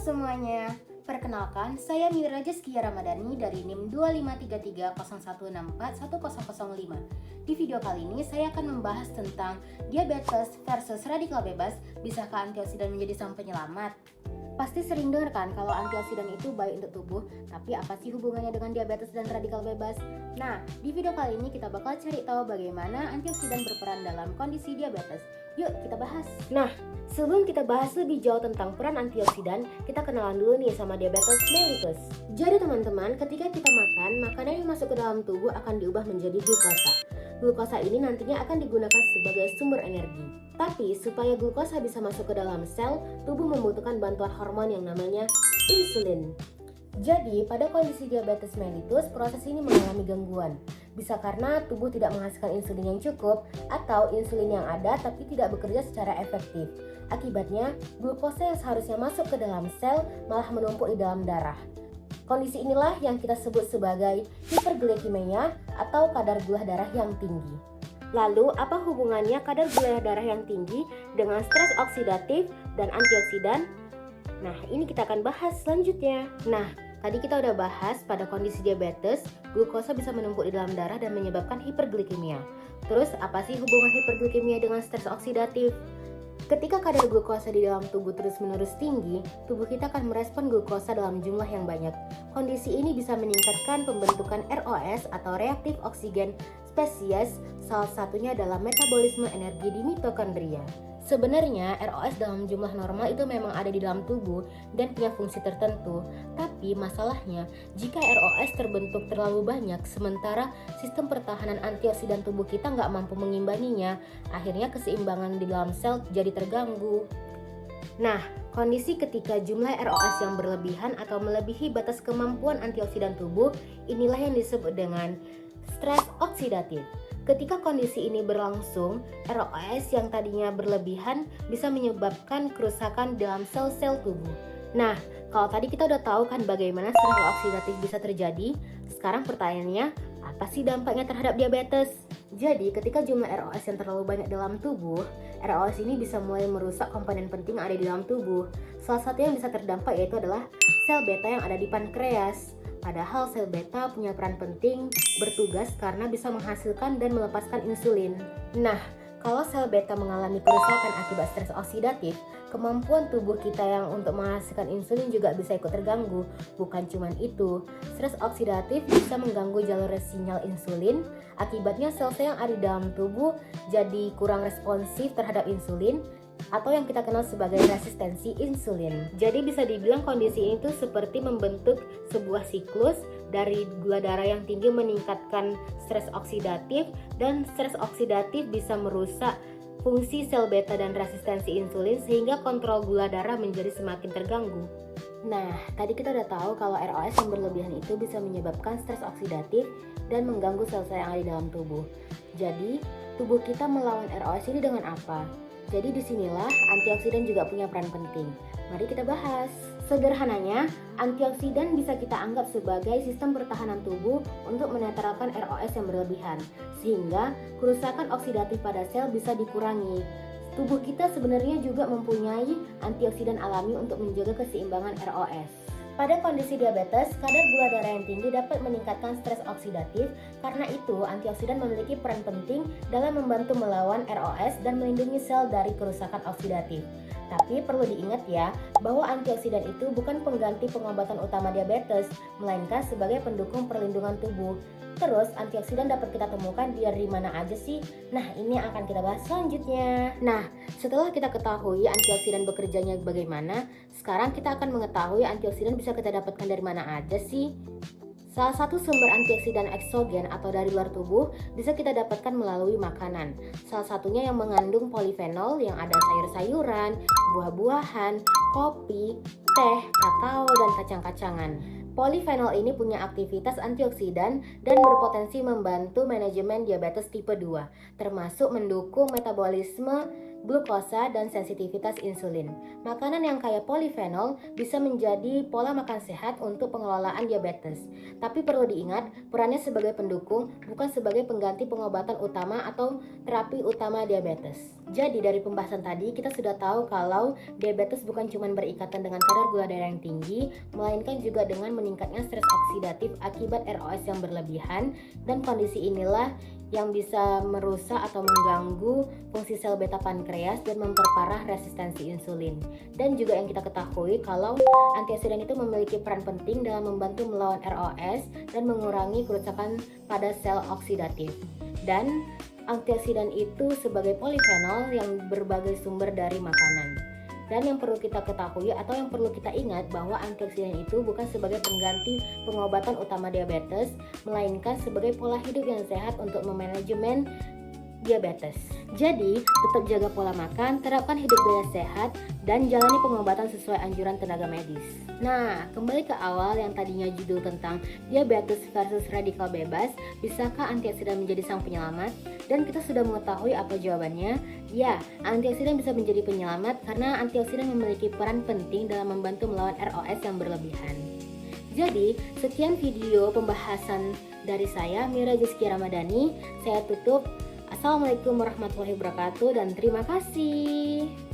semuanya, perkenalkan saya Mira Jaskia Ramadhani dari NIM 253301641005. Di video kali ini saya akan membahas tentang diabetes versus radikal bebas. Bisakah antioksidan menjadi sang penyelamat? Pasti sering dengar kan kalau antioksidan itu baik untuk tubuh, tapi apa sih hubungannya dengan diabetes dan radikal bebas? Nah, di video kali ini kita bakal cari tahu bagaimana antioksidan berperan dalam kondisi diabetes. Yuk kita bahas. Nah, sebelum kita bahas lebih jauh tentang peran antioksidan, kita kenalan dulu nih sama diabetes mellitus. Jadi teman-teman, ketika kita makan, makanan yang masuk ke dalam tubuh akan diubah menjadi glukosa. Glukosa ini nantinya akan digunakan sebagai sumber energi. Tapi supaya glukosa bisa masuk ke dalam sel, tubuh membutuhkan bantuan hormon yang namanya insulin. Jadi pada kondisi diabetes mellitus, proses ini mengalami gangguan. Bisa karena tubuh tidak menghasilkan insulin yang cukup, atau insulin yang ada tapi tidak bekerja secara efektif. Akibatnya, glukosa yang seharusnya masuk ke dalam sel malah menumpuk di dalam darah. Kondisi inilah yang kita sebut sebagai hiperglikemia atau kadar gula darah yang tinggi. Lalu, apa hubungannya kadar gula darah yang tinggi dengan stres oksidatif dan antioksidan? Nah, ini kita akan bahas selanjutnya. Nah, tadi kita udah bahas pada kondisi diabetes, glukosa bisa menumpuk di dalam darah dan menyebabkan hiperglikemia. Terus, apa sih hubungan hiperglikemia dengan stres oksidatif? Ketika kadar glukosa di dalam tubuh terus-menerus tinggi, tubuh kita akan merespon glukosa dalam jumlah yang banyak. Kondisi ini bisa meningkatkan pembentukan ROS atau reaktif oksigen spesies, salah satunya adalah metabolisme energi di mitokondria. Sebenarnya ROS dalam jumlah normal itu memang ada di dalam tubuh dan punya fungsi tertentu. Tapi masalahnya, jika ROS terbentuk terlalu banyak sementara sistem pertahanan antioksidan tubuh kita nggak mampu mengimbanginya, akhirnya keseimbangan di dalam sel jadi terganggu. Nah, kondisi ketika jumlah ROS yang berlebihan atau melebihi batas kemampuan antioksidan tubuh, inilah yang disebut dengan stres oksidatif. Ketika kondisi ini berlangsung, ROS yang tadinya berlebihan bisa menyebabkan kerusakan dalam sel-sel tubuh. Nah, kalau tadi kita udah tahu kan bagaimana stres oksidatif bisa terjadi, sekarang pertanyaannya, apa sih dampaknya terhadap diabetes? Jadi, ketika jumlah ROS yang terlalu banyak dalam tubuh, ROS ini bisa mulai merusak komponen penting yang ada di dalam tubuh. Salah satu yang bisa terdampak yaitu adalah sel beta yang ada di pankreas. Padahal sel beta punya peran penting bertugas karena bisa menghasilkan dan melepaskan insulin. Nah, kalau sel beta mengalami kerusakan akibat stres oksidatif, kemampuan tubuh kita yang untuk menghasilkan insulin juga bisa ikut terganggu. Bukan cuma itu, stres oksidatif bisa mengganggu jalur sinyal insulin. Akibatnya sel-sel yang ada di dalam tubuh jadi kurang responsif terhadap insulin, atau yang kita kenal sebagai resistensi insulin. Jadi bisa dibilang kondisi ini tuh seperti membentuk sebuah siklus dari gula darah yang tinggi meningkatkan stres oksidatif, dan stres oksidatif bisa merusak fungsi sel beta dan resistensi insulin sehingga kontrol gula darah menjadi semakin terganggu. Nah, tadi kita udah tahu kalau ROS yang berlebihan itu bisa menyebabkan stres oksidatif dan mengganggu sel-sel yang ada di dalam tubuh. Jadi, tubuh kita melawan ROS ini dengan apa? Jadi disinilah antioksidan juga punya peran penting. Mari kita bahas. Sederhananya, antioksidan bisa kita anggap sebagai sistem pertahanan tubuh untuk menetralkan ROS yang berlebihan, sehingga kerusakan oksidatif pada sel bisa dikurangi. Tubuh kita sebenarnya juga mempunyai antioksidan alami untuk menjaga keseimbangan ROS. Pada kondisi diabetes, kadar gula darah yang tinggi dapat meningkatkan stres oksidatif. Karena itu, antioksidan memiliki peran penting dalam membantu melawan ROS dan melindungi sel dari kerusakan oksidatif. Tapi perlu diingat ya, bahwa antioksidan itu bukan pengganti pengobatan utama diabetes, melainkan sebagai pendukung perlindungan tubuh. Terus, antioksidan dapat kita temukan dari mana aja sih? Nah, ini yang akan kita bahas selanjutnya. Nah, setelah kita ketahui antioksidan bekerjanya bagaimana, sekarang kita akan mengetahui antioksidan bisa kita dapatkan dari mana aja sih? Salah satu sumber antioksidan eksogen atau dari luar tubuh bisa kita dapatkan melalui makanan. Salah satunya yang mengandung polifenol yang ada sayur-sayuran, buah-buahan, kopi, teh, kakao, dan kacang-kacangan. Polifenol ini punya aktivitas antioksidan dan berpotensi membantu manajemen diabetes tipe 2, termasuk mendukung metabolisme glukosa, dan sensitivitas insulin. Makanan yang kaya polifenol bisa menjadi pola makan sehat untuk pengelolaan diabetes. Tapi perlu diingat, perannya sebagai pendukung, bukan sebagai pengganti pengobatan utama atau terapi utama diabetes. Jadi dari pembahasan tadi kita sudah tahu kalau diabetes bukan cuma berikatan dengan kadar gula darah yang tinggi, melainkan juga dengan meningkatnya stres oksidatif akibat ROS yang berlebihan, dan kondisi inilah yang bisa merusak atau mengganggu fungsi sel beta pankreas dan memperparah resistensi insulin. Dan juga yang kita ketahui kalau antioksidan itu memiliki peran penting dalam membantu melawan ROS dan mengurangi kerusakan pada sel oksidatif. Dan antioksidan itu sebagai polifenol yang berbagai sumber dari makanan. Dan yang perlu kita ketahui atau yang perlu kita ingat bahwa antioksidan itu bukan sebagai pengganti pengobatan utama diabetes, melainkan sebagai pola hidup yang sehat untuk memanajemen diabetes. Jadi, tetap jaga pola makan, terapkan hidup gaya sehat, dan jalani pengobatan sesuai anjuran tenaga medis. Nah, kembali ke awal yang tadinya judul tentang diabetes versus radikal bebas, bisakah antioksidan menjadi sang penyelamat? Dan kita sudah mengetahui apa jawabannya. Ya, antioksidan bisa menjadi penyelamat karena antioksidan memiliki peran penting dalam membantu melawan ROS yang berlebihan. Jadi, sekian video pembahasan dari saya, Mira Rizky Ramadhani. Saya tutup. Assalamualaikum warahmatullahi wabarakatuh dan terima kasih.